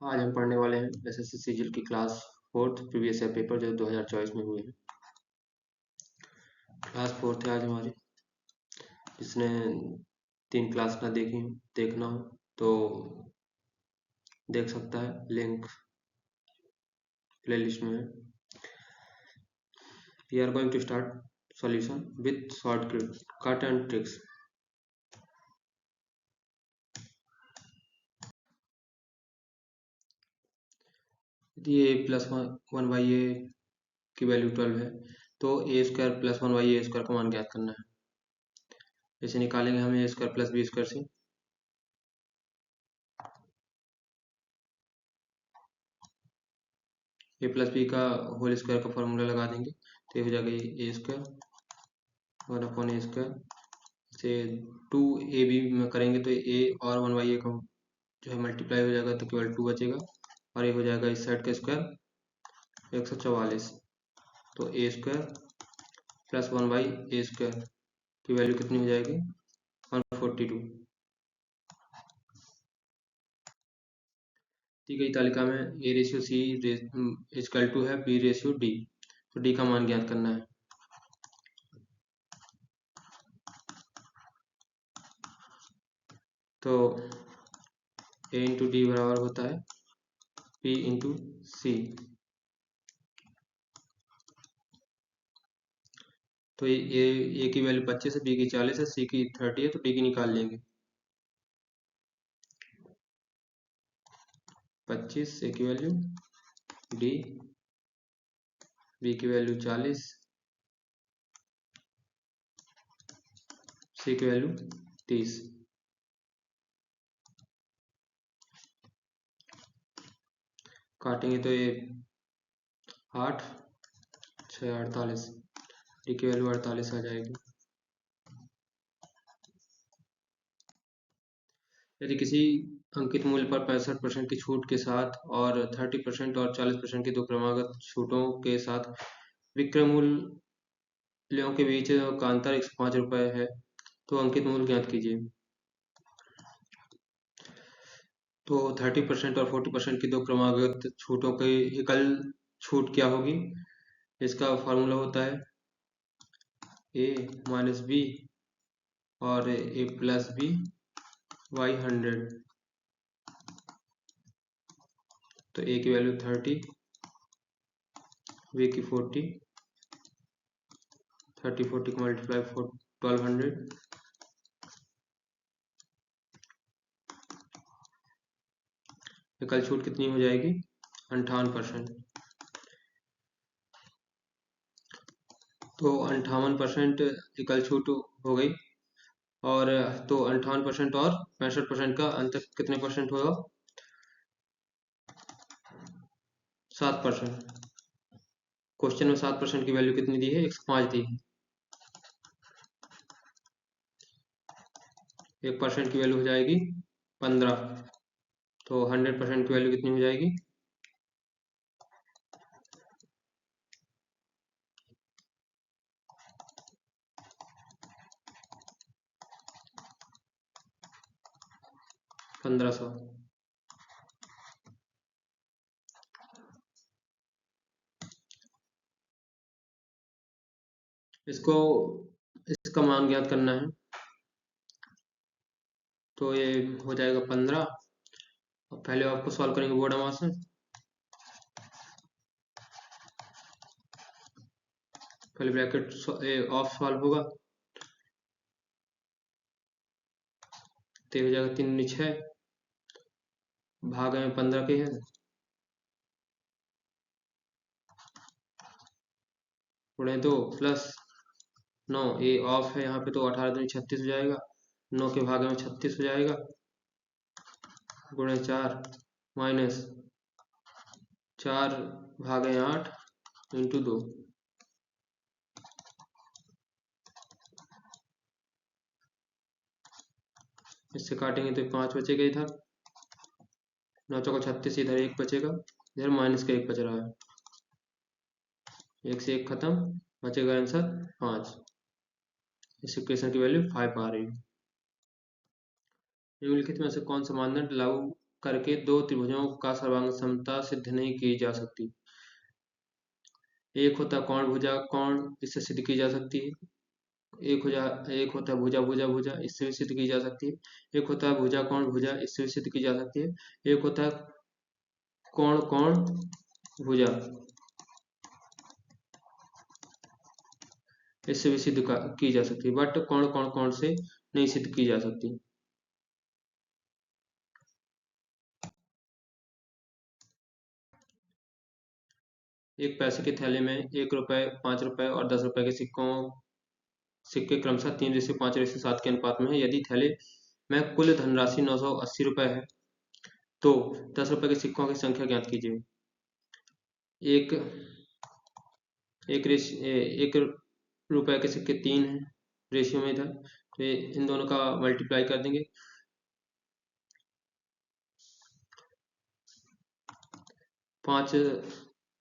आज हम पढ़ने वाले हैं एसएससी सीजीएल की class fourth previous year paper जो 2024 में हुए हैं। क्लास फोर्थ है आज हमारी। जिसने 3 क्लास ना देखना हो तो देख सकता है, लिंक प्लेलिस्ट में है। We are going to start solution with short cut and tricks. यदि A plus one by A की वैल्यू 12 है तो A square plus one by A square का मान ज्ञात करना है। जैसे निकालेंगे हमें A square plus B square से। ए प्लस बी का होल स्क्वायर का फॉर्मूला लगा देंगे तो ये हो जाएगा A square one upon A square से 2ab में करेंगे तो ए और वन बाई ए का जो है मल्टीप्लाई हो जाएगा तो केवल 2 बचेगा और ये हो जाएगा इस साइड का स्क्वायर 144। तो A square plus one by A square की वैल्यू कितनी हो जाएगी 142। दी गई तालिका में A ratio C equal to है बी रेशियो डी, तो डी का मान ज्ञात करना है। तो ए इंटू डी बराबर होता है पी इंटू सी। तो ए की वैल्यू 25 है, बी की 40 है, सी की 30 है, तो डी की निकाल लेंगे। 25 ए की वैल्यू, डी बी की वैल्यू 40, सी की वैल्यू 30। काटेंगे तो ये 8 6 48, डी की वैल्यू 48 आ जाएगी। यदि किसी अंकित मूल्य पर 65% की छूट के साथ और 30% और 40% की दो क्रमागत छूटों के साथ विक्रय मूल्यों के बीच का अंतर 105 रुपये है तो अंकित मूल्य ज्ञात कीजिए। तो 30% और 40% की दो क्रमागत छूटों की एकल छूट क्या होगी? इसका फॉर्मूला होता है ए माइनस बी और ए प्लस बी बाई 100। तो ए की वैल्यू 30, बी की 40, 30 को मल्टीप्लाई 1200, एकल छूट कितनी हो जाएगी 58%। तो 58% एकल छूट हो गई और तो 58% और 65% का अंतर कितने परसेंट होगा 7%। क्वेश्चन में 7% की वैल्यू कितनी दी है 105 दी है। 1% की वैल्यू हो जाएगी 15। तो 100% की वैल्यू कितनी हो जाएगी 1500। इसका मान ज्ञात करना है तो ये हो जाएगा 15। पहले आपको सॉल्व करेंगे बोर्ड अमाउंट से। पहले ब्रैकेट ऑफ सॉल्व होगा तो हो जाएगा 3 6 भाग में 15 के है गुणे 2 प्लस 9, ए ऑफ है यहाँ पे तो 18 दूनी 36 हो जाएगा, 9 के भागे में 36 हो जाएगा गुणे 4 माइनस 4 भागे 8 इंटू 2। इससे काटेंगे तो 5 बचेगा इधर, 9 चौका 36, इधर 1 बचेगा, इधर माइनस का 1 बच रहा है, 1 से 1 खत्म, बचेगा आंसर 5। इस इक्वेशन की वैल्यू 5 आ रही है। निम्नलिखित में से कौन सा मानदंड लागू करके दो त्रिभुजों का सर्वांग समता सिद्ध नहीं की जा सकती। एक होता कोण भुजा कोण, इससे सिद्ध की जा सकती है। एक होता है भुजा भुजा भुजा, इससे भी सिद्ध की जा सकती है। एक होता है भुजा कोण भुजा, इससे भी सिद्ध की जा सकती है। एक होता है कोण कोण भुजा, इससे भी सिद्ध की जा सकती है, बट कोण कोण कोण से नहीं सिद्ध की जा सकती। एक पैसे के थैले में 1 रुपए, 5 रुपए और 10 रुपए के सिक्के क्रमशः 3:5:7 के अनुपात में है। यदि थैले में कुल धनराशि 980 रुपए है तो 10 रुपए के सिक्कों की संख्या ज्ञात कीजिए। एक एक रुपए के सिक्के 3 हैं रेशियो में इधर, तो इन दोनों का मल्टीप्लाई कर देंगे। 5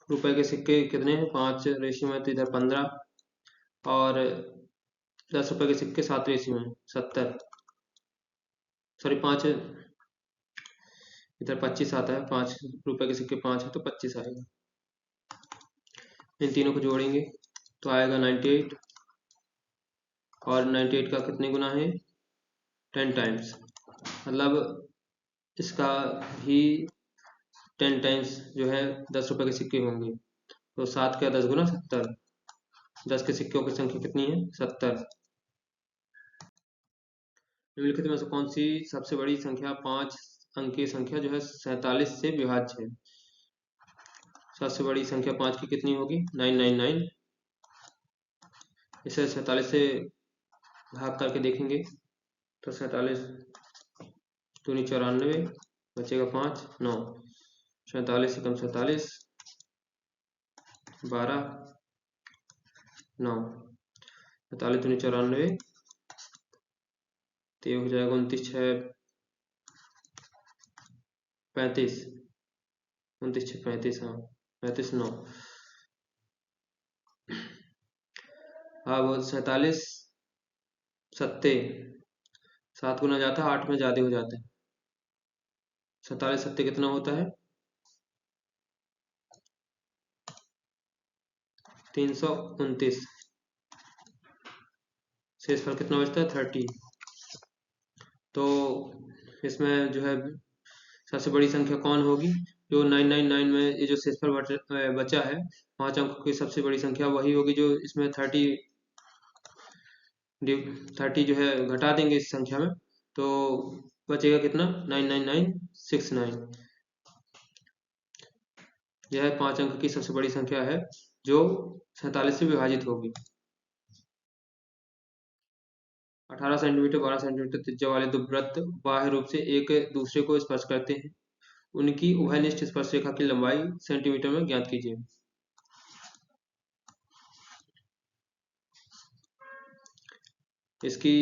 रुपए के सिक्के कितने हैं, 5 रेशियो में, तो इधर 15, और 10 रुपए के सिक्के 7 रेशियो में 70, सॉरी 5, इधर 25 आता है, 5 रुपए के सिक्के 5 है तो 25 आएगा। इन तीनों को जोड़ेंगे तो आएगा 98, और 98 का कितने गुना है, 10 टाइम्स, मतलब इसका भी 10 टाइम्स जो है 10 रुपए के सिक्के होंगे। तो 7 का 10 गुना 70, 10 के सिक्कों की संख्या कितनी है, 70। निम्नलिखित में से कौन सी सबसे बड़ी संख्या 5 अंक की संख्या जो है 47 से विभाज्य है। सबसे बड़ी संख्या 5 की कितनी होगी, 999। इसे 47 से भाग करके देखेंगे तो 47 दूनी 94, बचेगा 5, 9, 47 एकम 47, 12, 9, 47 दूनी 94, तो ये हो जाएगा 29 6 35, 29 6 35, हाँ 35 9। अब 47 सत्ते 7 गुना जाता है, 8 में ज्यादा हो जाता है। 47 सत्ते कितना होता है, 329। शेषफल कितना बचता है, 30। तो इसमें जो है सबसे बड़ी संख्या कौन होगी, जो 999 में ये जो शेषफल बचा है 5 अंकों की सबसे बड़ी संख्या वही होगी, जो इसमें 30 जो है घटा देंगे इस संख्या में, तो बचेगा कितना, 99969। यह 5 अंक की सबसे बड़ी संख्या है जो 47 से विभाजित होगी। 18 सेंटीमीटर 12 सेंटीमीटर त्रिज्या वाले दो वृत्त बाह्य रूप से एक दूसरे को स्पर्श करते हैं। उनकी उभयनिष्ठ स्पर्श रेखा की लंबाई सेंटीमीटर में ज्ञात कीजिए। इसकी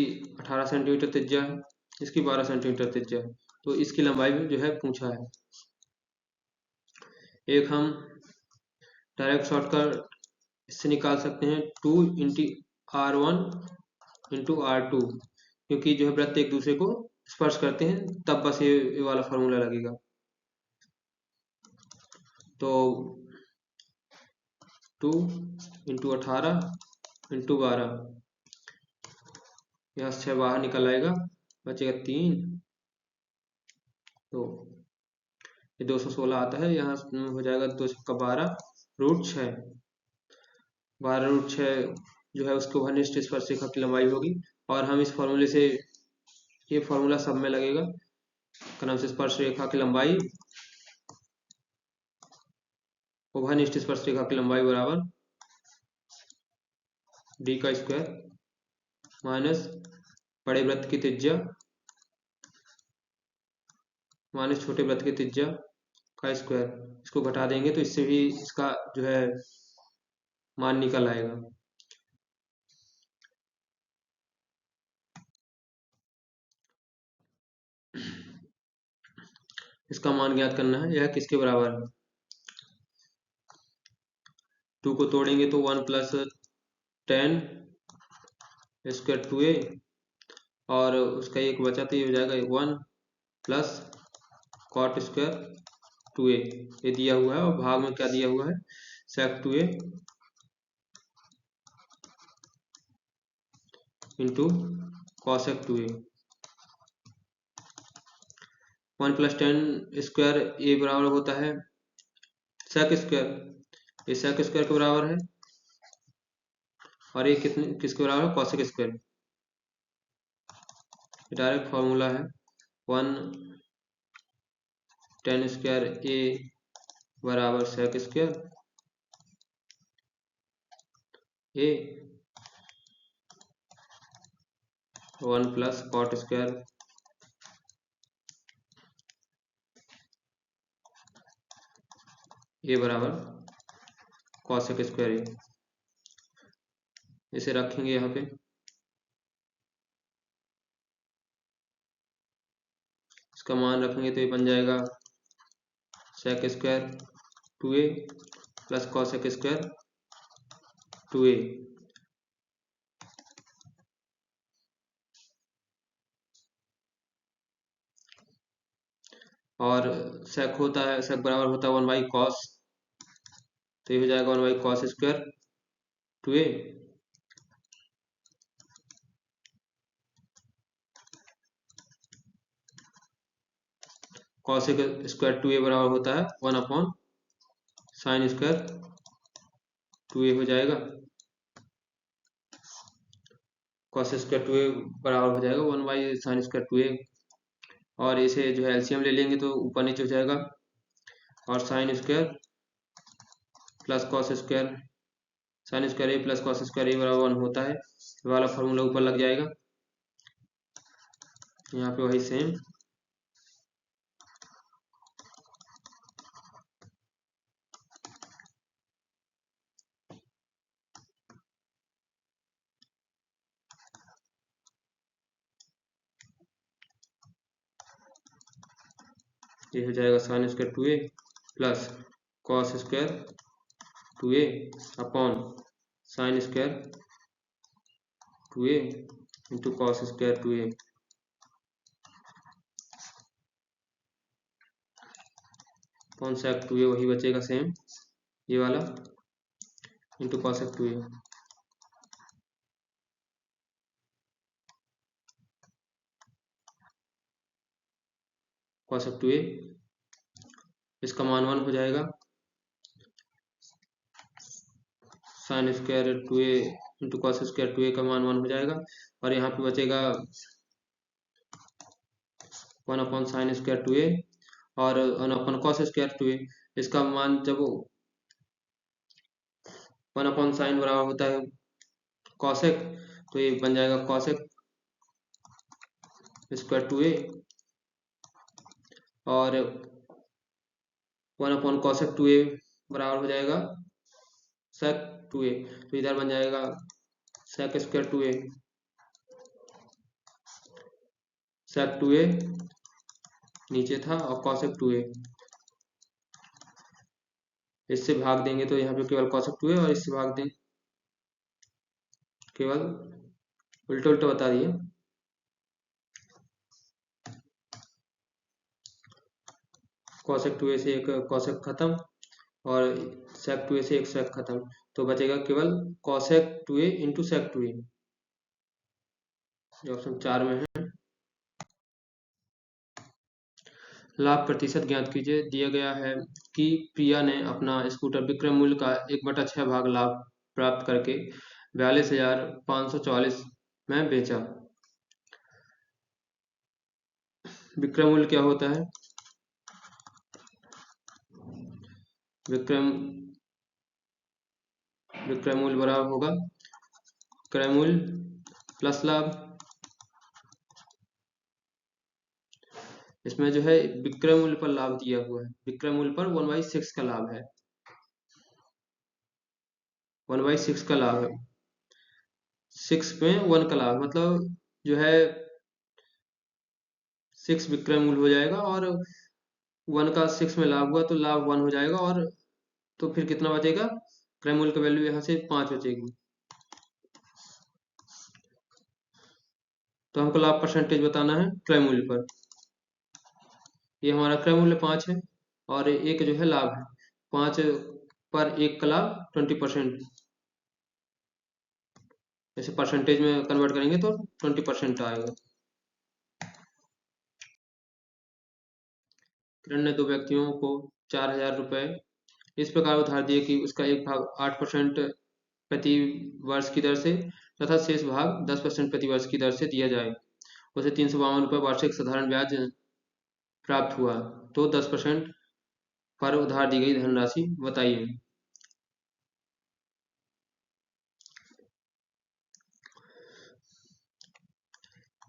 18 सेंटीमीटर त्रिज्या है, इसकी 12 सेंटीमीटर त्रिज्या है, तो इसकी लंबाई भी जो है पूछा है। एक हम डायरेक्ट शॉर्टकट इससे निकाल सकते हैं, 2 × R1 × R2, क्योंकि जो है वृत्त एक दूसरे को स्पर्श करते हैं, तब बस ये वाला फॉर्मूला लगेगा। तो 2 × 18 × 12, यहाँ से 6 बाहर निकल आएगा, बचेगा 3, तो ये 216 आता है, यहाँ हो जाएगा 2 का 12 √6, 12 √6 जो है उसको घनिष्ठ स्पर्श रेखा की लंबाई होगी। और हम इस फॉर्मूले से, ये फॉर्मूला सब में लगेगा, क्रम से स्पर्श रेखा की लंबाई, उभयनिष्ठ स्पर्श रेखा की लंबाई बराबर d का स्क्वायर माइनस बड़े वृत्त की त्रिज्या माइनस छोटे वृत्त की त्रिज्या का स्क्वायर। इसको घटा देंगे तो इससे भी इसका जो है मान निकल आएगा। इसका मान ज्ञात करना है, यह किसके बराबर है। 2 को तोड़ेंगे तो 1 + 10 स्क्वायर 2a, और उसका एक बचा तो ये हो जाएगा 1 + कॉट स्क्वायर 2a ये दिया हुआ है, और भाग में क्या दिया हुआ है, sec 2a into cosec 2a। 1 + 10 square A बराबर होता है sec स्क्वायर, ये sec स्क्वायर के बराबर है, और ये किसके बराबर है, cosec स्क्वायर। डायरेक्ट फॉर्मूला है 1 10 स्क्वायर ए बराबर sec square A 1 + cot square A बराबर cosec स्क्वायर ए। इसे रखेंगे यहाँ पे, इसका मान रखेंगे तो ये बन जाएगा sec square 2a + cosec square 2a। और sec होता है, sec बराबर होता है 1 / cos, तो ये हो जाएगा 1 / cos square 2a। cosec square 2a बराबर होता है 1/sin स्क्वायर 2a हो जाएगा। cos स्क्वायर 2a बराबर हो जाएगा 1/sin स्क्वायर 2a, और इसे जो है एलसीएम ले लेंगे तो ऊपर नीचे हो जाएगा, और sin square plus cos square sin square A plus cos square A बराबर 1 होता है, ये वाला फॉर्मूला ऊपर लग जाएगा। यहाँ पे वही सेम, ये हो जाएगा sin square 2a plus cos square 2a upon sin square 2a into cos square 2a upon sec 2a, वही बचेगा सेम ये वाला, into cosec 2a। cosec 2a इसका मान 1 हो जाएगा, sin square 2a into cos square 2a का मान 1 हो जाएगा, और यहाँ पे बचेगा 1/sin स्क्वायर 2a और 1/cos स्क्वायर 2a। इसका मान जब 1/sin बराबर होता है cosec, तो ये बन जाएगा cosec स्क्वायर 2a, और 1/cosec 2a बराबर हो जाएगा sec 2a, तो इधर बन जाएगा sec square 2a, sec 2a नीचे था, और cosec 2a इससे भाग देंगे तो यहाँ पे केवल cosec 2a, और इससे भाग देंगे केवल उल्टा उल्टा बता दिए। cosec 2a से एक cosec खत्म, और sec 2a से एक sec खत्म, तो बचेगा केवल cosec 2a into sec 2a, जो ऑप्शन 4 में है। लाभ प्रतिशत ज्ञात कीजिए। दिया गया है कि प्रिया ने अपना स्कूटर विक्रय मूल्य का 1/6 भाग लाभ प्राप्त करके 42,544 में बेचा। विक्रय मूल्य क्या होता है, विक्रय मूल्य बराबर होगा क्रय मूल्य प्लस लाभ। इसमें जो है विक्रय मूल्य पर लाभ दिया हुआ है, विक्रय मूल्य पर 1/6 का लाभ है, 1/6 का लाभ है, 6 में 1 का लाभ, मतलब जो है 6 विक्रय मूल्य हो जाएगा, और 1 का 6 में लाभ हुआ तो लाभ 1 हो जाएगा, और तो फिर कितना बचेगा, क्रय मूल्य का वैल्यू यहाँ से 5 बचेगी। तो हमको लाभ परसेंटेज बताना है क्रय मूल्य पर, ये हमारा क्रय मूल्य 5 है और एक जो है लाभ है। 5 पर 1 का लाभ 20%, जैसे परसेंटेज में कन्वर्ट करेंगे तो 20% आएगा। किरण ने दो व्यक्तियों को 4,000 रुपये इस प्रकार उधार दिए कि उसका एक भाग 8% प्रति वर्ष की दर से तथा शेष भाग 10% प्रति वर्ष की दर से दिया जाए। उसे 352 रुपये वार्षिक साधारण ब्याज प्राप्त हुआ, तो 10% पर उधार दी गई धनराशि बताइए।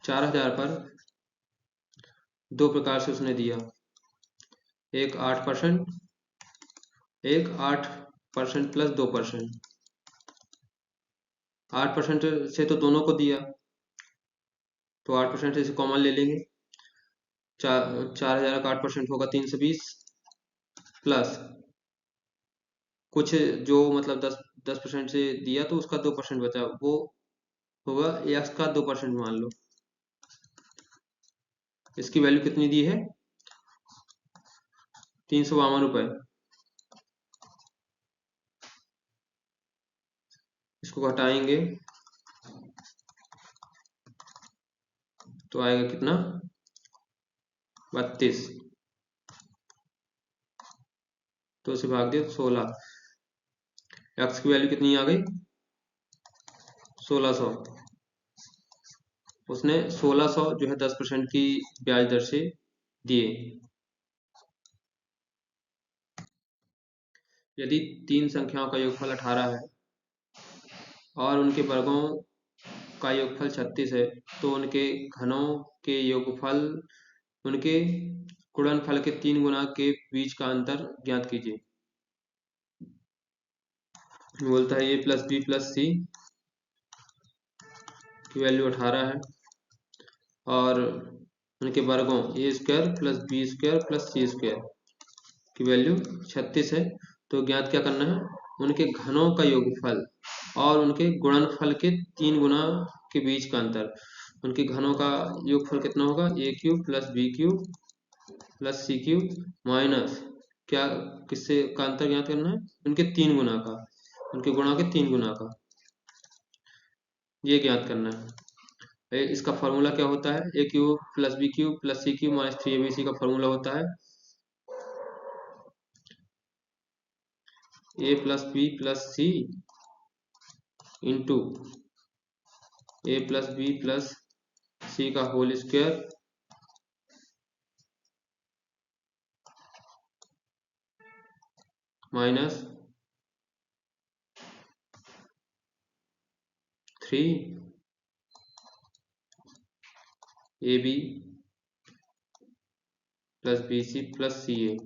चार हजार पर दो प्रकार से उसने दिया, एक 8%, एक 8% प्लस 2%। 8% से तो दोनों को दिया, तो 8% से इसे कॉमन ले लेंगे। 4,000 का 8% होगा 320, प्लस कुछ जो मतलब 10% से दिया तो उसका 2% बचा, वो होगा एक्स का 2% मान लो। इसकी वैल्यू कितनी दी है? 352 रुपये। इसको घटाएंगे तो आएगा कितना? 32। तो इसे भाग दिया 16। एक्स की वैल्यू कितनी आ गई? 1600। उसने 1600 जो है 10% की ब्याज दर से दिए। यदि तीन संख्याओं का योगफल 18 है और उनके वर्गों का योगफल 36 है, तो उनके घनों के योगफल उनके गुणनफल के 3 गुना के बीच का अंतर ज्ञात कीजिए। बोलता है A plus B plus C की वैल्यू 18 है और उनके वर्गों A square plus B square plus C square की वैल्यू 36 है। तो ज्ञात क्या करना है? उनके घनों का योगफल और उनके गुणनफल के 3 गुना के बीच का अंतर। उनके घनों का योगफल कितना होगा? A cube plus B cube plus C cube minus क्या, किससे का अंतर ज्ञात करना है? उनके 3 गुना का, उनके गुणा के 3 गुना का, ये ज्ञात करना है। इसका फॉर्मूला क्या होता है? A cube plus B cube plus C cube minus 3abc का फॉर्मूला होता है A plus B plus C into A plus B plus C का whole square minus 3ab plus B C plus C A.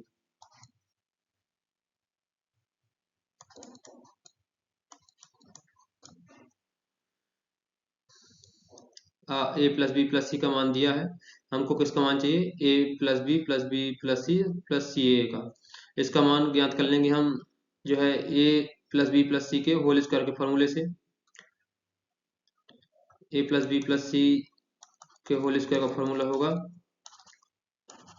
A plus B plus C का मान दिया है, हमको किसका मान चाहिए? A plus B plus B plus C A का। इसका मान ज्ञात कर लेंगे हम जो है A plus B plus C के होल स्क्वायर के फॉर्मूले से। A plus B plus C के होल स्क्वायर का फॉर्मूला होगा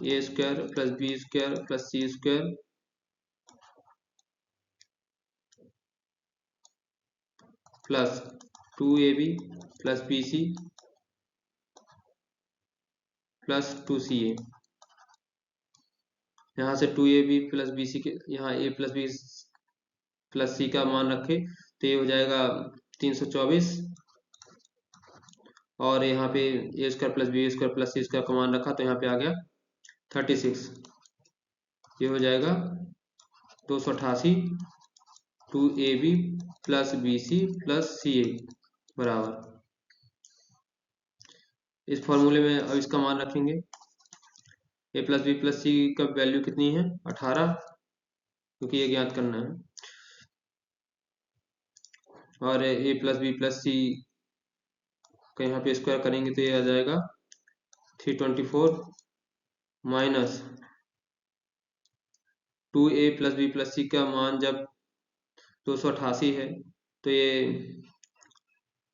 A square plus B square plus C square plus 2ab plus B C plus 2ca। यहाँ से 2ab प्लस बी सी के यहाँ A plus B plus C का मान रखे तो ये हो जाएगा 324, और यहाँ पे A square plus B square plus C square का मान रखा तो यहाँ पे आ गया 36। ये हो जाएगा 288 2ab plus B C plus C A बराबर। इस फॉर्मूले में अब इसका मान रखेंगे। A plus B plus C का वैल्यू कितनी है? 18, क्योंकि ये ज्ञात करना है। और ए प्लस बी प्लस सी का यहाँ पे स्क्वायर करेंगे तो ये आ जाएगा 324 minus 2a plus B plus C का मान जब 288 है तो ये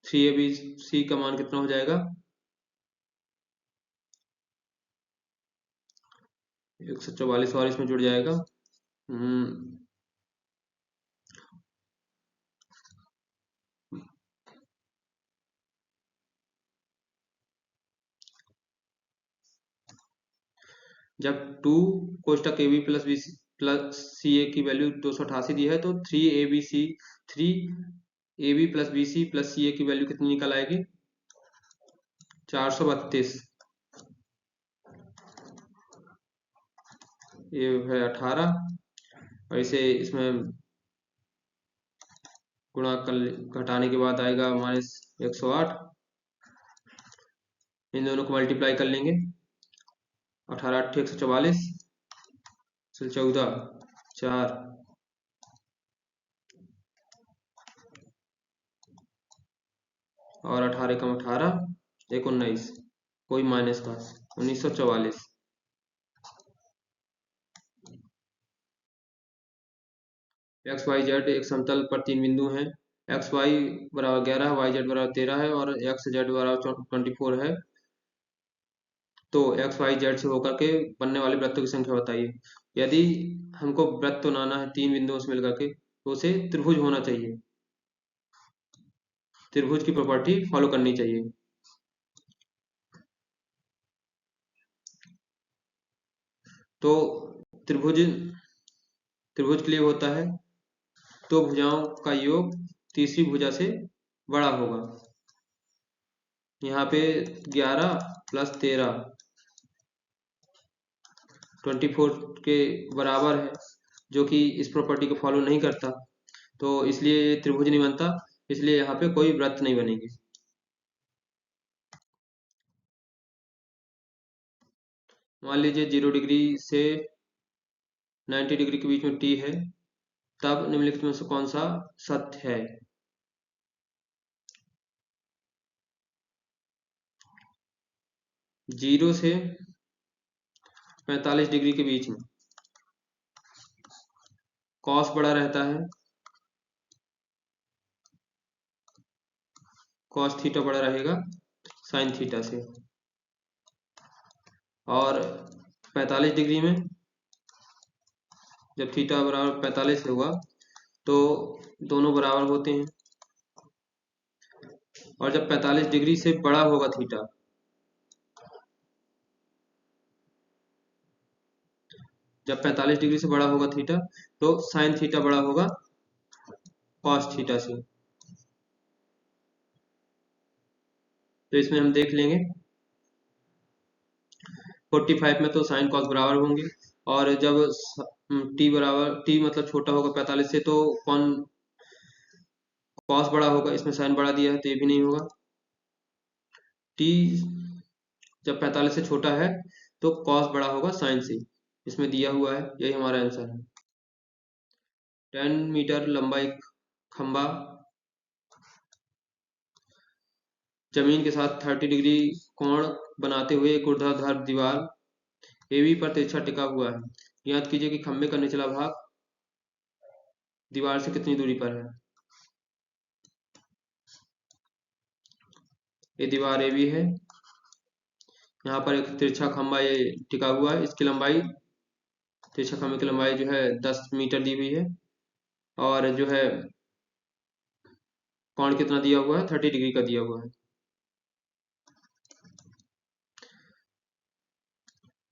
3abc का मान कितना हो जाएगा? 144 और इसमें जुड़ जाएगा। हम्म, जब टू कोष्टक A B plus B plus C A की वैल्यू 288 दी है तो 3 A B plus B C plus C A की वैल्यू कितनी निकल आएगी? 432। ये है 18 और इसे इसमें गुणा कर घटाने के बाद आएगा -108। इन दोनों को मल्टीप्लाई कर लेंगे। 18 8 144, 14 4 और 18 कम 18 एक 19, कोई माइनस का 1944। एक्स वाई जेड एक समतल पर तीन बिंदु हैं। एक्स वाई बराबर 11, वाई जेड बराबर 13 है और एक्स जेड बराबर 24 है। तो एक्स वाई जेड से होकर के बनने वाले वृत्तों की संख्या बताइए। यदि हमको वृत्त बनाना है तीन बिंदुओं से मिलकर के तो उसे त्रिभुज होना चाहिए। त्रिभुज की प्रॉपर्टी फॉलो करनी चाहिए। तो त्रिभुज त्रिभुज के लिए होता है तो भुजाओं का योग तीसरी भुजा से बड़ा होगा। यहाँ पे 11 प्लस 13 24 के बराबर है, जो कि इस प्रॉपर्टी को फॉलो नहीं करता, तो इसलिए ये त्रिभुज नहीं बनता। इसलिए यहाँ पे कोई वृत्त नहीं बनेगी। मान लीजिए 0 डिग्री से 90 डिग्री के बीच में टी है, तब निम्नलिखित में से कौन सा सत्य है? 0 से 45 डिग्री के बीच में कॉस बड़ा रहता है, कॉस थीटा बड़ा रहेगा साइन थीटा से। और 45 डिग्री में जब थीटा बराबर 45 होगा तो दोनों बराबर होते हैं। और जब 45 डिग्री से बड़ा होगा थीटा, जब 45 डिग्री से बड़ा होगा थीटा तो साइन थीटा बड़ा होगा कॉस थीटा से। तो इसमें हम देख लेंगे 45 में तो साइन कॉस बराबर होंगे, और जब टी मतलब छोटा होगा 45 से तो कौन कॉस बड़ा होगा। इसमें साइन बड़ा दिया है तो ये भी नहीं होगा। टी जब 45 से छोटा है तो कॉस बड़ा होगा साइन से, इसमें दिया हुआ है, यही हमारा आंसर है। 10 मीटर लंबा एक खंबा जमीन के साथ 30 डिग्री कोण बनाते हुए एक ऊर्ध्वाधर दीवार एबी पर तिरछा टिका हुआ है। याद कीजिए कि खंबे का निचला भाग दीवार से कितनी दूरी पर है। ये दीवार एबी है, यहाँ पर एक तिरछा खंबा ये टिका हुआ है। इसकी लंबाई, तिरछा खंबे की लंबाई जो है 10 मीटर दी हुई है, और जो है कोण कितना दिया हुआ है, 30 डिग्री का दिया हुआ है।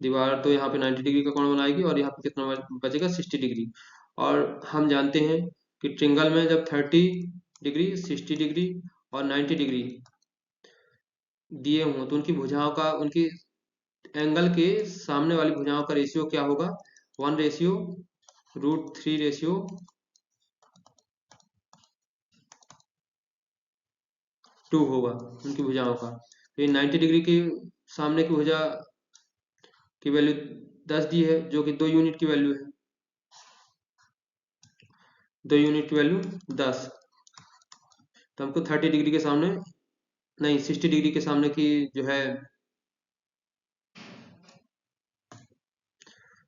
दीवार तो यहाँ पे 90 डिग्री का कोण बनाएगी और यहाँ पे कितना बचेगा, 60 डिग्री। और हम जानते हैं कि ट्रिंगल में जब 30 डिग्री, 60 डिग्री और 90 डिग्री दिए हों तो उनकी भुजाओं का, उनकी एंगल के सामने वाली भुजाओं का रेशियो क्या होगा? 1/√3 रेशियो 2 होगा उनकी भुजाओं का। तो ये 90 डिग्री की सामने की भुजा की वैल्यू 10 दी है, जो कि 2 यूनिट की वैल्यू है। 2 यूनिट की वैल्यू 10। तो हमको 30 डिग्री के सामने, नहीं 60 डिग्री के सामने की जो है,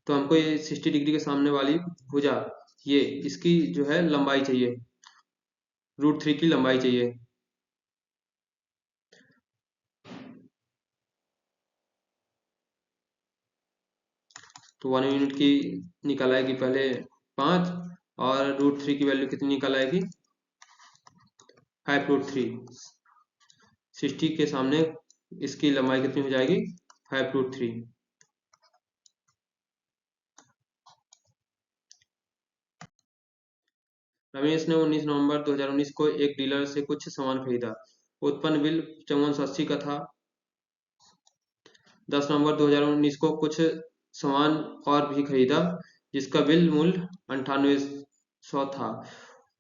तो हमको ये 60 डिग्री के सामने वाली भुजा, ये इसकी जो है लंबाई चाहिए, √3 की लंबाई चाहिए। तो 1 यूनिट की निकल आएगी पहले 5, और √3 की वैल्यू कितनी निकल आएगी 5√3। 60 के सामने इसकी लंबाई कितनी हो जाएगी 5√3। रमेश ने 19 नवंबर 2019 को एक डीलर से कुछ सामान खरीदा। उत्पन्न बिल 5480 का था। 10 नवंबर 2019 को कुछ सामान और भी खरीदा जिसका बिल मूल्य 9800 था।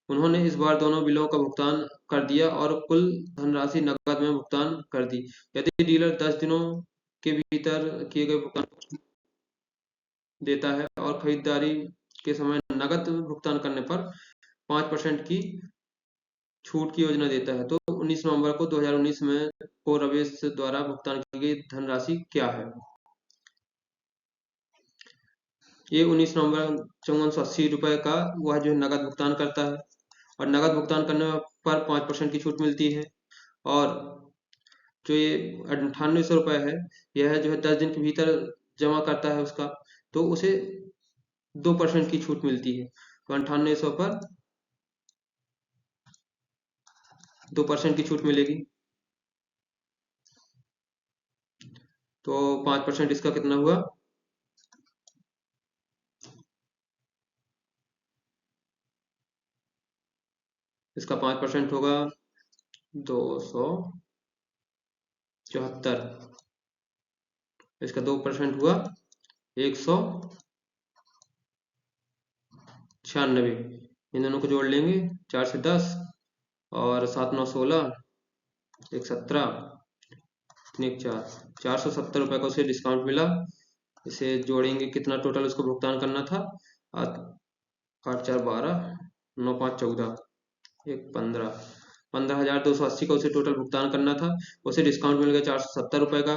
उन्होंने इस बार दोनों बिलों का भुगतान कर दिया और कुल धनराशि नकद में भुगतान कर दी। यदि डीलर 10 दिनों के भीतर किए गए भुगतान देता है और खरीदारी के समय नकद भुगतान करने पर 5% की छूट की योजना देता है, तो 19 नवंबर को 2019 में को रमेश द्वारा भुगतान की गई धनराशि क्या है। ये 19 नवंबर 5480 रुपए का वह जो नकद भुगतान करता है, और नकद भुगतान करने पर 5% की छूट मिलती है। और जो ये 9800 रुपये है, यह जो है 10 दिन के भीतर जमा करता है उसका, तो उसे 2% की छूट मिलती है। तो 9800 पर 2% की छूट मिलेगी। तो 5% इसका कितना हुआ, इसका 5% होगा 274। इसका 2% हुआ 196। इन दोनों को जोड़ लेंगे, 4 से 10 और 7 9 16, 1 17, 470 रुपये का उसे डिस्काउंट मिला। इसे जोड़ेंगे, कितना टोटल उसको भुगतान करना था, 8 4 12, 9 5 14, 1 15, 15,280 का उसे टोटल भुगतान करना था। उसे डिस्काउंट मिल गया 470 रुपये का,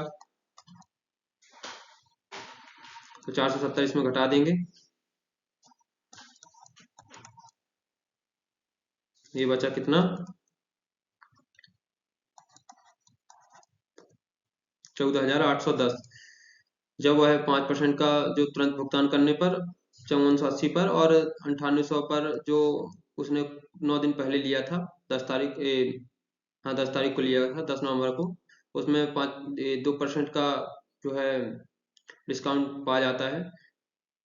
तो 470 इसमें घटा देंगे। ये बचा कितना, 14,810। जब वह 5% का जो तुरंत भुगतान करने पर 5480 पर, और 9800 पर जो उसने 9 दिन पहले लिया था, 10 तारीख हाँ 10 तारीख को लिया था, 10 नवंबर को, उसमें 2% का जो है डिस्काउंट पा जाता है।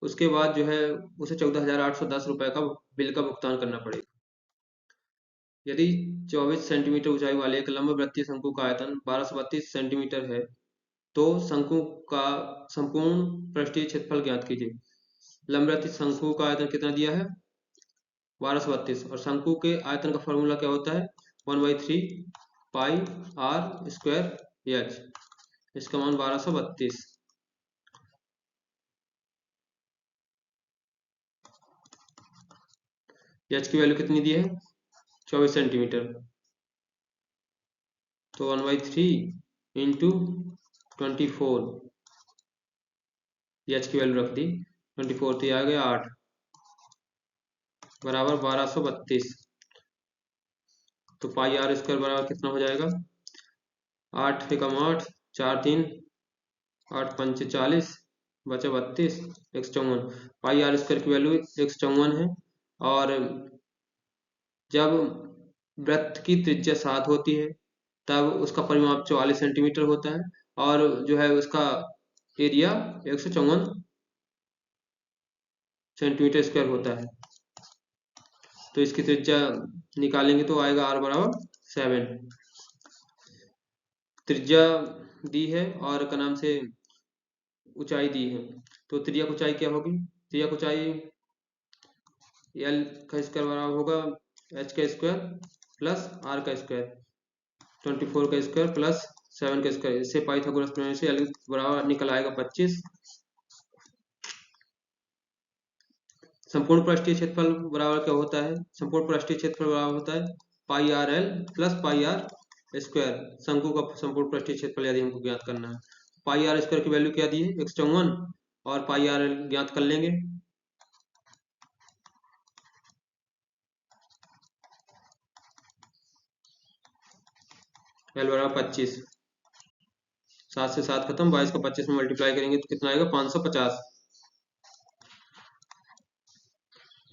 उसके बाद जो है उसे 14,810 रुपये का बिल का भुगतान करना पड़ेगा। यदि 24 सेंटीमीटर ऊंचाई वाले एक लंब वृत्तीय शंकु का आयतन 1232 सेंटीमीटर है, तो शंकु का संपूर्ण पृष्ठीय क्षेत्रफल ज्ञात कीजिए। लंबवृत्तीय शंकु का आयतन कितना दिया है 1232, और शंकु के आयतन का फॉर्मूला क्या होता है 1/3 पाई आर स्क्वायर एच। इसका मान 1232। एच की वैल्यू कितनी दी है 24 सेंटीमीटर, तो 1/3 इंटू 24, एच की वैल्यू रख दी 24, तो आ गया 8 बराबर 1232। तो पाई आर स्क्वायर बराबर कितना हो जाएगा, 8 एकम 8, 4 3, 8 5 40, बचा 32, 154। पाई आर स्क्वायर की वैल्यू 154 है। और जब वृत्त की त्रिज्या 7 होती है तब उसका परिमाप 44 सेंटीमीटर होता है, और जो है उसका एरिया 154 सेंटीमीटर स्क्वायर होता है। तो इसकी त्रिज्या निकालेंगे तो आएगा r बराबर 7। त्रिज्या दी है और का नाम से ऊंचाई दी है, तो त्रिज्या ऊंचाई क्या होगी, त्रिज्या ऊंचाई l का स्क्वायर बराबर होगा h का स्क्वायर प्लस r का स्क्वायर, 24 का स्क्वायर प्लस 7 का स्क्वायर। इससे पाइथागोरस प्रमेय से l बराबर निकल आएगा 25। संपूर्ण पृष्ठीय क्षेत्रफल बराबर क्या होता है, संपूर्ण पृष्ठीय क्षेत्रफल बराबर होता है pi R L plus pi R square. शंकु का संपूर्ण पृष्ठीय क्षेत्रफल यदि हमको ज्ञात करना है, पाई आर स्क्वायर की वैल्यू क्या दी है 154, और पाई आर एल ज्ञात कर लेंगे। एल बराबर 25, 7 से 7 खत्म, 22 का 25 में मल्टीप्लाई करेंगे तो कितना आएगा 550।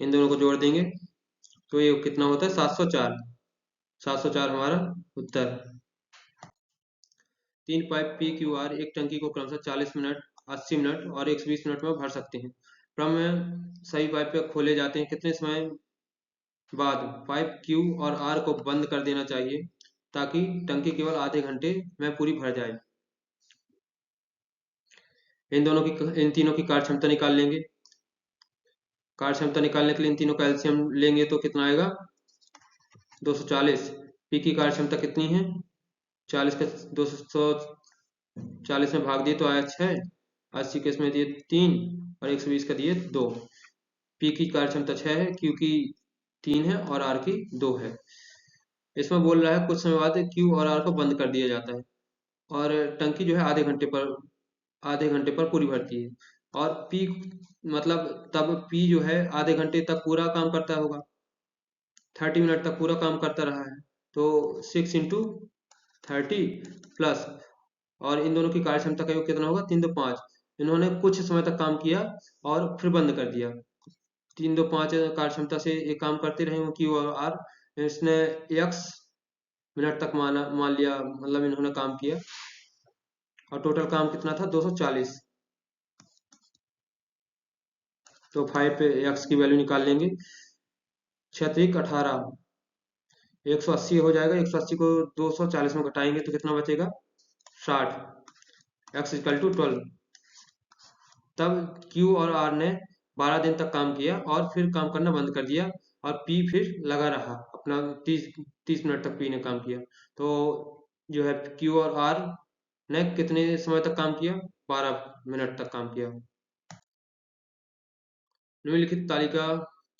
इन दोनों को जोड़ देंगे तो ये कितना होता है 704। 704 हमारा उत्तर। 3 पाइप पी क्यू आर एक टंकी को क्रमशः 40 मिनट, 80 मिनट और 120 मिनट में भर सकते हैं। क्रम में सभी पाइप खोले जाते हैं, कितने समय बाद पाइप क्यू और आर को बंद कर देना चाहिए ताकि टंकी केवल आधे घंटे में पूरी भर जाए। इन तीनों की कार्य क्षमता निकाल लेंगे। कार्य क्षमता निकालने के लिए इन तीनों का एलसीएम लेंगे तो कितना आएगा 240। पी की कार्य क्षमता कितनी है 40 का 240 में भाग दिए तो आया 6, 80 के इसमें दिए 3 और 120 का दिए 2। पी की कार्य क्षमता 6 है, क्यू की 3 है और आर की 2 है। इसमें बोल रहा है कुछ समय बाद क्यू और आर को बंद कर दिया जाता है और टंकी जो है आधे घंटे पर पूरी भरती है। और पी मतलब तब पी जो है आधे घंटे तक पूरा काम करता होगा, 30 मिनट तक पूरा काम करता रहा है, तो 6 × 30 प्लस और इन दोनों की कार्य क्षमता का योग कितना होगा 3 2 5। इन्होंने कुछ समय तक काम किया और फिर बंद कर दिया। 3 2 5 कार्य क्षमता से एक काम करते रहे क्यू और आर। इसने x मिनट तक मान लिया, मतलब इन्होंने काम किया और टोटल काम कितना था 240। तो 5 पे x की वैल्यू निकाल लेंगे। 6 18 180 हो जाएगा। 180 को 240 में घटाएंगे तो कितना बचेगा 60। x equal to 12। तब Q और R ने 12 दिन तक काम किया और फिर काम करना बंद कर दिया और P फिर लगा रहा अपना 30 मिनट तक P ने काम किया। तो जो है Q और R ने कितने समय तक काम किया 12 मिनट तक काम किया। निम्नलिखित तालिका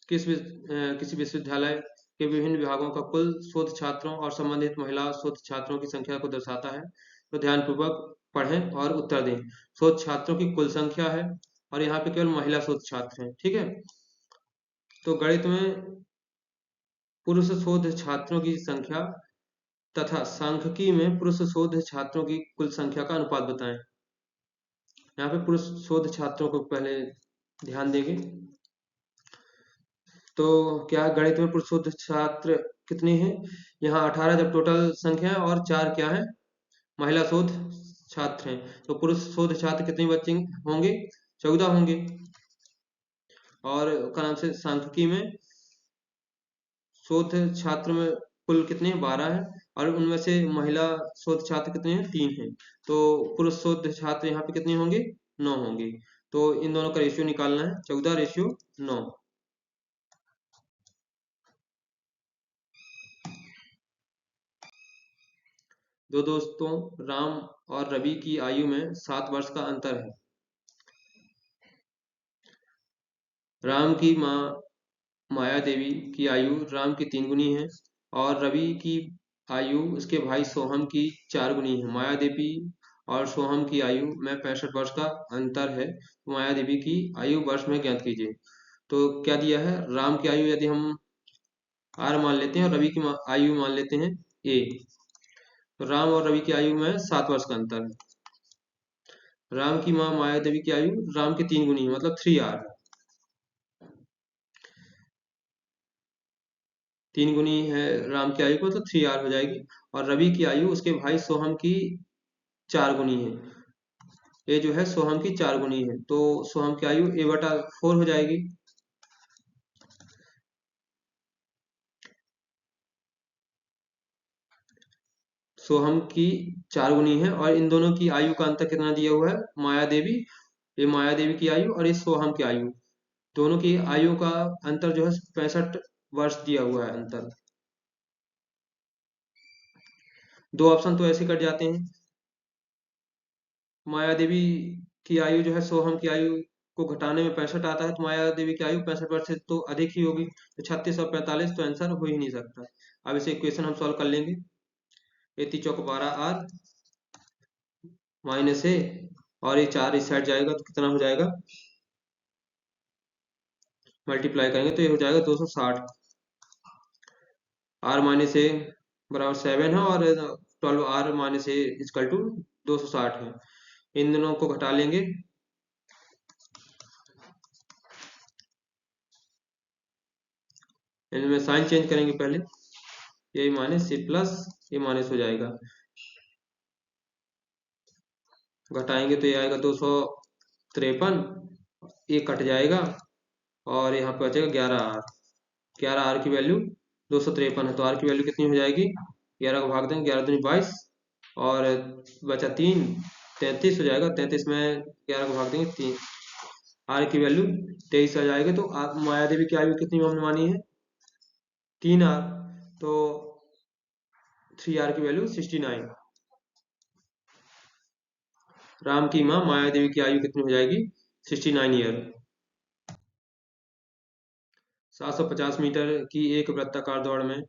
किसी विश्वविद्यालय के विभिन्न विभागों का कुल शोध छात्रों और संबंधित महिला शोध छात्रों की संख्या को दर्शाता है। तो ध्यानपूर्वक पढ़ें और उत्तर दें। शोध छात्रों की कुल संख्या है और यहाँ पे केवल महिला शोध छात्र हैं, ठीक है। तो गणित में पुरुष शोध छात्रों की संख्या तथा सांख्यिकी में पुरुष शोध छात्रों की कुल संख्या का अनुपात बताएं। यहाँ पे पुरुष शोध छात्रों को पहले ध्यान देंगे। तो क्या गणित में पुरुष शोध छात्र कितने हैं, यहाँ 18 जब टोटल संख्या है और 4 क्या है महिला शोध छात्र हैं। तो पुरुष शोध छात्र कितने बच्चे होंगे 14 होंगे। और का नाम से सांख्यिकी में शोध छात्र में कुल कितने 12 हैं और उनमें से महिला शोध छात्र कितने हैं 3 हैं। तो पुरुष शोध छात्र यहाँ पे कितने होंगे 9 होंगे। तो इन दोनों का रेशियो निकालना है 14:9। दो दोस्तों राम और रवि की आयु में 7 वर्ष का अंतर है। राम की माँ माया देवी की आयु राम की 3 गुनी है और रवि की आयु उसके भाई सोहम की 4 गुनी है। माया देवी और सोहम की आयु में 65 वर्ष का अंतर है। माया देवी की आयु वर्ष में ज्ञात कीजिए। तो क्या दिया है राम की आयु यदि हम R मान लेते हैं और रवि की आयु मान लेते हैं A। तो राम और रवि की आयु में 7 वर्ष का अंतर है। राम की माँ माया देवी की आयु राम की 3 गुनी है, मतलब 3R। 3 गुनी है राम की आयु को तो 3R हो जाएगी। और रवि की आयु उसके भाई सोहम की 4 गुनी है। ये जो है सोहम की 4 गुनी है, तो सोहम की आयु A/4 हो जाएगी। सोहम की 4 गुनी है और इन दोनों की आयु का अंतर कितना दिया हुआ है माया देवी, ये माया देवी की आयु और ये सोहम की आयु, दोनों की आयु का अंतर जो है 65 वर्ष दिया हुआ है अंतर। दो ऑप्शन तो ऐसे कट जाते हैं। माया देवी की आयु जो है सोहम की आयु को घटाने में 65 आता है, तो माया देवी की आयु 65 वर्ष से तो अधिक ही होगी। तो 36 और 45 तो आंसर हो ही नहीं सकता। अब इसे इक्वेशन हम सॉल्व कर लेंगे। 8×4 = 12R -A और ये 4 इस साइड जाएगा तो कितना हो जाएगा मल्टीप्लाई करेंगे तो ये हो जाएगा 260। R -A बराबर 7 है और 12R -A इक्वल टू 260 है। इन दोनों को घटा लेंगे इनमें साइन चेंज करेंगे पहले, ये माइनस ये प्लस, ये माइनस हो जाएगा, घटाएंगे तो ये आएगा 253, ये कट जाएगा और यहाँ पे बचेगा 11R। 11R की वैल्यू 253 है, तो R की वैल्यू कितनी हो जाएगी, 11 को भाग देंगे, 11 दूनी 22 और बचा 3, 33 हो जाएगा। 33 में 11 को भाग देंगे 3, R की वैल्यू 23 आ जाएगी। तो माया देवी की आयु कितनी हमने मानी है, 3R, तो 3R की वैल्यू 69। राम की माँ माया देवी की आयु कितनी हो जाएगी, 69 ईयर। 750 मीटर की एक वृत्ताकार दौड़ में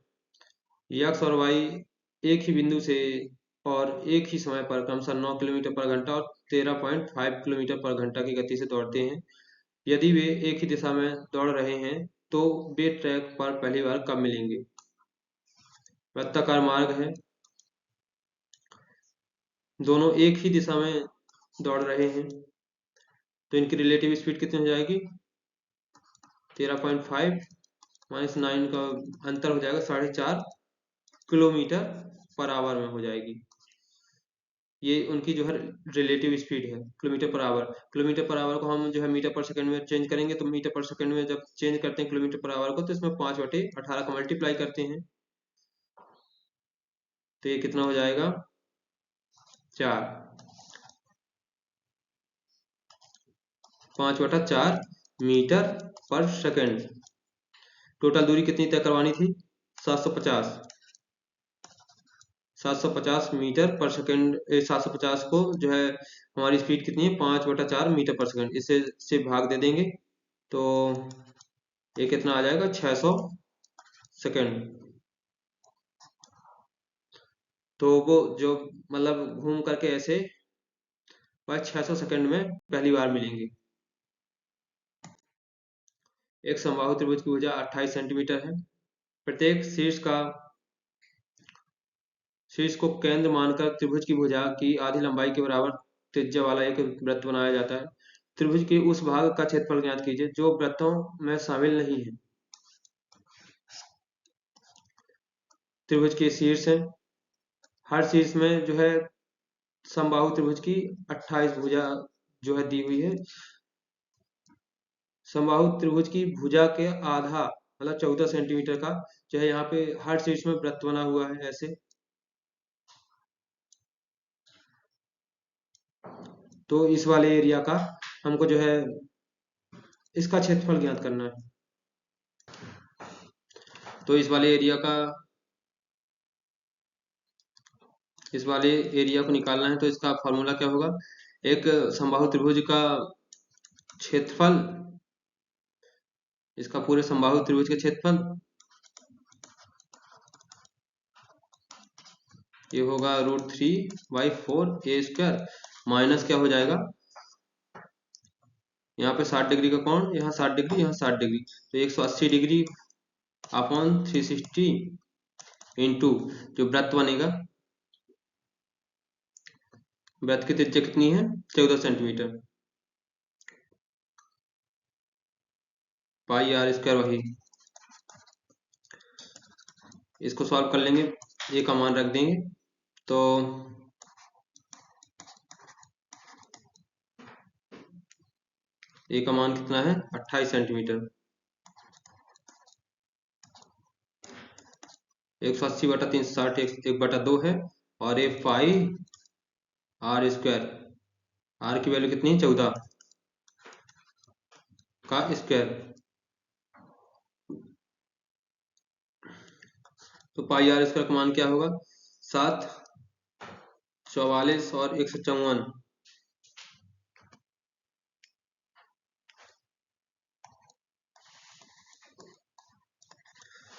यक्स और वाई एक ही बिंदु से और एक ही समय पर क्रमशः 9 किलोमीटर पर घंटा और 13.5 किलोमीटर पर घंटा की गति से दौड़ते हैं। यदि वे एक ही दिशा में दौड़ रहे हैं तो वे ट्रैक पर पहली बार कब मिलेंगे। वृत्ताकार मार्ग है, दोनों एक ही दिशा में दौड़ रहे हैं, तो इनकी रिलेटिव स्पीड कितनी हो जाएगी, 13.5 माइनस 9 का अंतर हो जाएगा 4.5 किलोमीटर पर आवर में हो जाएगी। ये उनकी जो है रिलेटिव स्पीड है, kilometre per hour. Kilometre per hour को हम जो है मीटर पर सेकंड में चेंज करेंगे, तो मीटर पर सेकंड में जब चेंज करते हैं किलोमीटर पर आवर को, तो इसमें 5/18 का मल्टीप्लाई करते हैं, तो ये कितना हो जाएगा, 4, 5/4 मीटर पर सेकंड। टोटल दूरी कितनी तय करवानी थी, 750, 750 मीटर पर सेकंड। 750 को जो है हमारी स्पीड कितनी है, 5/4 मीटर पर सेकंड, इसे से भाग दे देंगे तो ये कितना आ जाएगा, 600 सेकंड। तो वो जो मतलब घूम करके ऐसे वह 600 सेकंड में पहली बार मिलेंगे। एक समबाहु त्रिभुज की भुजा 28 सेंटीमीटर है। प्रत्येक शीर्ष को केंद्र मानकर त्रिभुज की भुजा की आधी लंबाई के बराबर त्रिज्या वाला एक वृत्त बनाया जाता है। त्रिभुज के उस भाग का क्षेत्रफल ज्ञात कीजिए जो वृत्तों में शामिल नहीं है। त्रिभुज के शीर्ष है, हर शीर्ष में जो है समबाहु त्रिभुज की 28 भुजा जो है दी हुई है। समबाहु त्रिभुज की भुजा के आधा मतलब 14 सेंटीमीटर का जो है यहाँ पे हर शीर्ष में वृत्त बना हुआ है ऐसे। तो इस वाले एरिया का हमको जो है इसका क्षेत्रफल ज्ञात करना है। तो इस वाले एरिया को निकालना है, तो इसका फॉर्मूला क्या होगा, एक समबाहु त्रिभुज का क्षेत्रफल, इसका पूरे समबाहु त्रिभुज के क्षेत्रफल ये होगा √3/4 माइनस क्या हो जाएगा, यहाँ पे 60 डिग्री का कोण, यहाँ 60 डिग्री, यहाँ 60 डिग्री, तो 180 डिग्री अपॉन 360 इंटू जो वृत्त बनेगा, वृत्त की त्रिज्या कितनी है, 14 सेंटीमीटर, πr²। वही इसको सॉल्व कर लेंगे, ए का मान रख देंगे, तो ए का मान कितना है, 28 सेंटीमीटर। 180/360 1/2 है, और ये πr², आर की वैल्यू कितनी है, 14 का स्क्वायर, तो πr² का मान क्या होगा, 7, 44 और 154।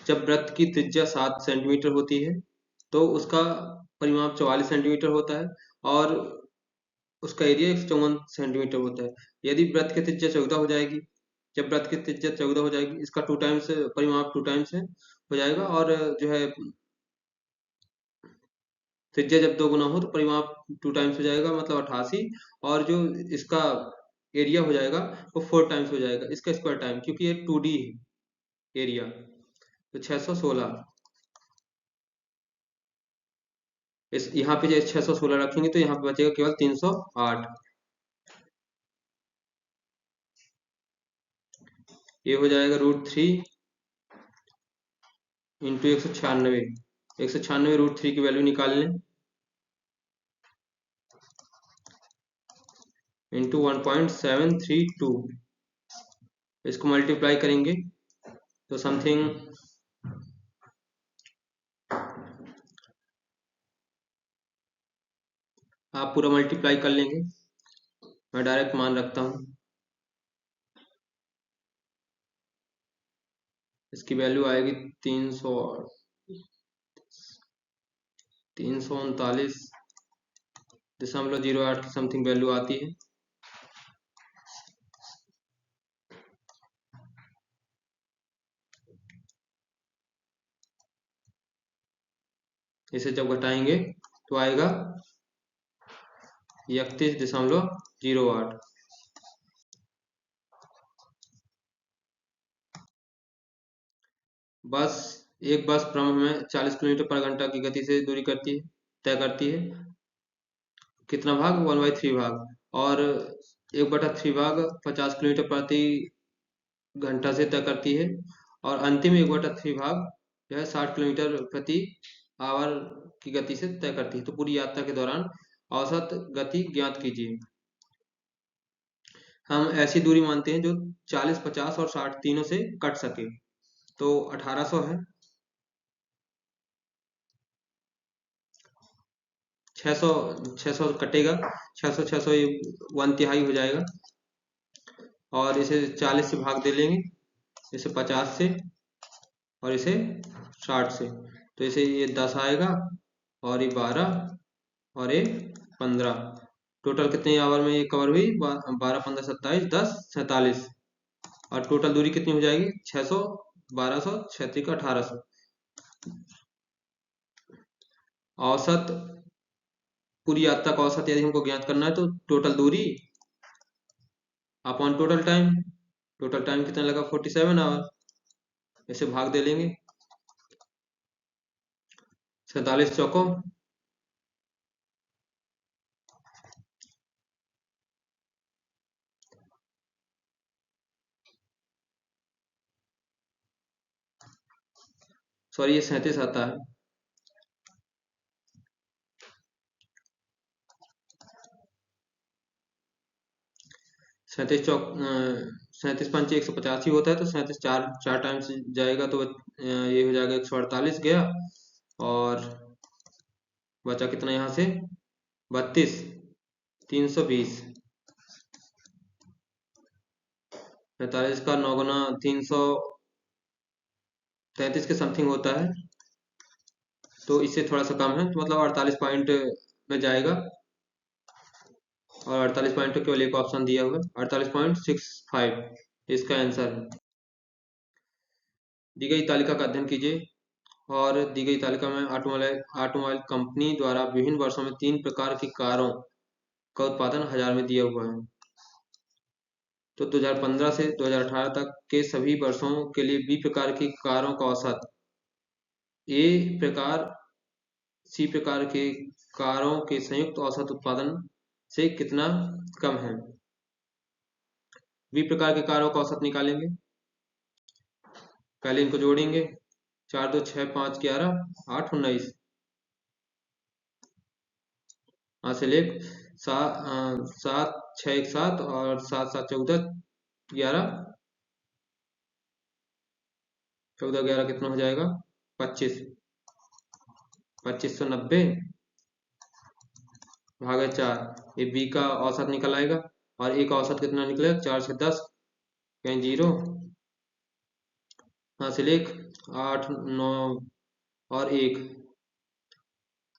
जब वृत्त की त्रिज्या 7 सेंटीमीटर होती है तो उसका परिमाप 44 सेंटीमीटर होता है और उसका एरिया 154 सेंटीमीटर होता है। यदि वृत्त की त्रिज्या 14 हो जाएगी, जब वृत्त की त्रिज्या 14 हो जाएगी, इसका 2 टाइम्स परिमाप 2 टाइम्स है हो जाएगा, और जो है त्रिज्या जब 2 गुना हो तो परिमाप 2 टाइम्स हो जाएगा, मतलब 88, और जो इसका एरिया हो जाएगा वो 4 टाइम्स हो जाएगा इसका स्क्वायर टाइम, क्योंकि ये 2D है एरिया। तो 616, इस यहाँ पे 616 रखेंगे तो यहाँ पे बचेगा केवल 308। ये हो जाएगा √3 इंटू 196। 196 √3 की वैल्यू निकाल लें, इंटू 1.732। इसको मल्टीप्लाई करेंगे तो समथिंग आप पूरा मल्टीप्लाई कर लेंगे, मैं डायरेक्ट मान रखता हूँ। इसकी वैल्यू आएगी 339.08 की समथिंग वैल्यू आती है। इसे जब घटाएंगे तो आएगा 31.08। बस एक बस क्रम में 40 किलोमीटर पर घंटा की गति से दूरी तय करती है। कितना भाग? 1/3 भाग। और 1/3 भाग 50 किलोमीटर प्रति घंटा से तय करती है। और अंतिम 1/3 भाग जो है 60 किलोमीटर प्रति आवर की गति से तय करती है। तो पूरी यात्रा के दौरान औसत गति ज्ञात कीजिए। हम ऐसी दूरी मानते हैं जो 40, 50 और 60 तीनों से कट सके। तो 1800 है, 600, 600 कटेगा, 600 600 ये 1/3 हो जाएगा। और इसे 40 से भाग दे लेंगे, इसे 50 से और इसे 60 से। तो इसे ये 10 आएगा और ये 12 और ये 15। टोटल कितने आवर में ये कवर हुई? 12, 15, 27, 10, 47। और टोटल दूरी कितनी हो जाएगी? 600, 1200, 36, 1800। औसत पूरी यात्रा का औसत यदि हमको ज्ञात करना है तो टोटल दूरी upon total time. Total time कितना लगा? 47 आवर। इसे भाग दे लेंगे, 47 चौकों, सॉरी ये 37 आता है। 37 पंचे 185 होता है, तो 37 चार चार टाइम्स जाएगा तो ये हो जाएगा 148 गया। और बचा कितना यहाँ से? 32, 320। 45 का 9 गुना 333 के समथिंग होता है, तो इससे थोड़ा सा कम है, तो मतलब 48 पॉइंट में जाएगा। और 48 पॉइंट तो केवल एक ऑप्शन दिया हुआ है, 48.65 इसका आंसर है। दी गई तालिका का अध्ययन कीजिए। और दी गई तालिका में ऑटोमोबाइल कंपनी द्वारा विभिन्न वर्षों में 3 प्रकार की कारों का उत्पादन हजार में दिया हुआ है। तो 2015 से 2018 तक के सभी वर्षों के लिए बी प्रकार की कारों का औसत ए प्रकार सी प्रकार के कारों के संयुक्त औसत उत्पादन से कितना कम है। बी प्रकार की कारों का औसत निकालेंगे। पहले इनको जोड़ेंगे, 4, 2, 6, 5, 11, 8, 19। यहाँ से लेख 7, 6, 1, 7 और 7, 7, 14, 11, 14, 11 कितना हो जाएगा? 25। 2590 भागे 4, ये बी का औसत निकल आएगा। और ए का औसत कितना निकलेगा? 4 से 10 कहीं 0। यहाँ से लेख 8, 9 और 1,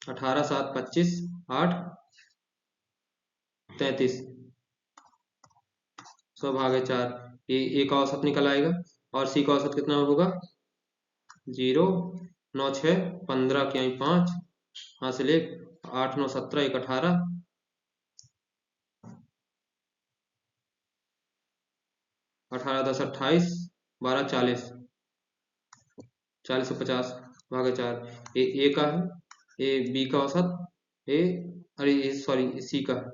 18, 7, 25, 8, 33, 100 भागे 4, ये ए का औसत निकल आएगा। और सी का औसत कितना होगा? 0, 9, 6, 15 क्या 5। यहाँ से लेख 8, 9, 17, 1, 18, 18, 10, 28, 12, 40। 4050 भागे 4, ए का है, ए बी का औसत, ए अरे सॉरी सी का है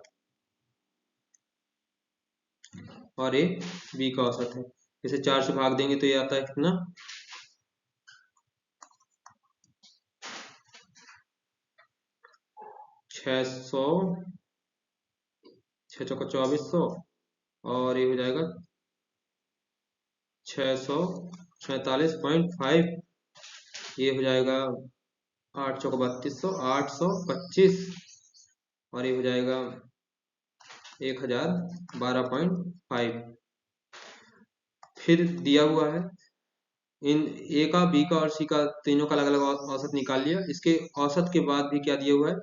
और ए बी का औसत है। इसे 4 से भाग देंगे तो ये आता है कितना, 600, 6 चौका 2400 और ये हो जाएगा 647.5, ये हो जाएगा 8 चौका 3200, 825 और ये हो जाएगा 1012.5। फिर दिया हुआ है इन ए का बी का और सी का तीनों का अलग अलग औसत निकाल लिया। इसके औसत के बाद भी क्या दिया हुआ है,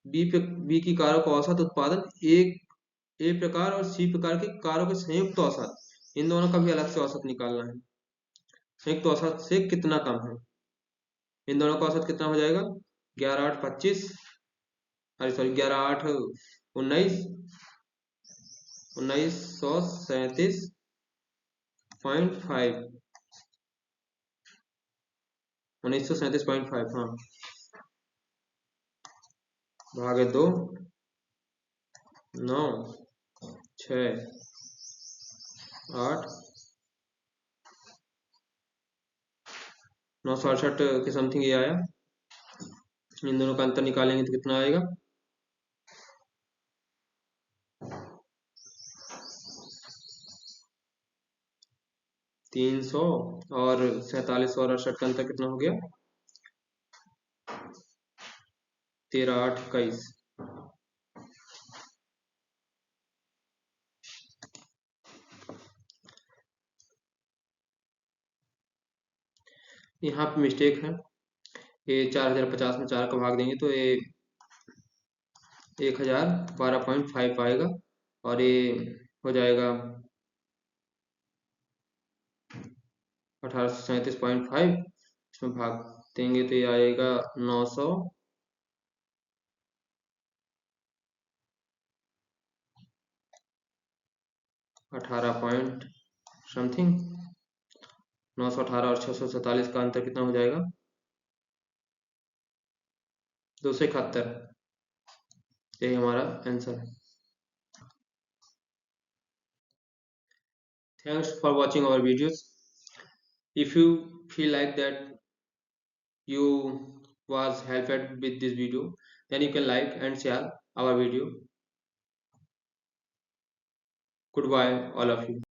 बी की कारों का औसत उत्पादन एक ए प्रकार और सी प्रकार की कारों के संयुक्त औसत, इन दोनों का भी अलग से औसत निकालना है। संयुक्त औसत से कितना कम है, इन दोनों का औसत कितना हो जाएगा, 11/8 25, अरे सॉरी 11/8 19, 1937.5, 1937.5 हाँ, भागे 2, 9, 6, 8, 968 के समथिंग ये आया। इन दोनों का अंतर निकालेंगे तो कितना आएगा, 300 और 47 और 68 का अंतर कितना हो गया, 13/8 21। यहाँ पे मिस्टेक है, ये 4050 में 4 का भाग देंगे तो ये 1012.5 आएगा और ये हो जाएगा 1837.5, इसमें भाग देंगे तो ये आएगा 900, 18 पॉइंट समथिंग, 918 और 647 का अंतर कितना हो जाएगा, 271। यही हमारा आंसर है। Thanks for watching our videos. If you feel like that you was helped with this video, then you can like and share our video. Goodbye all of you.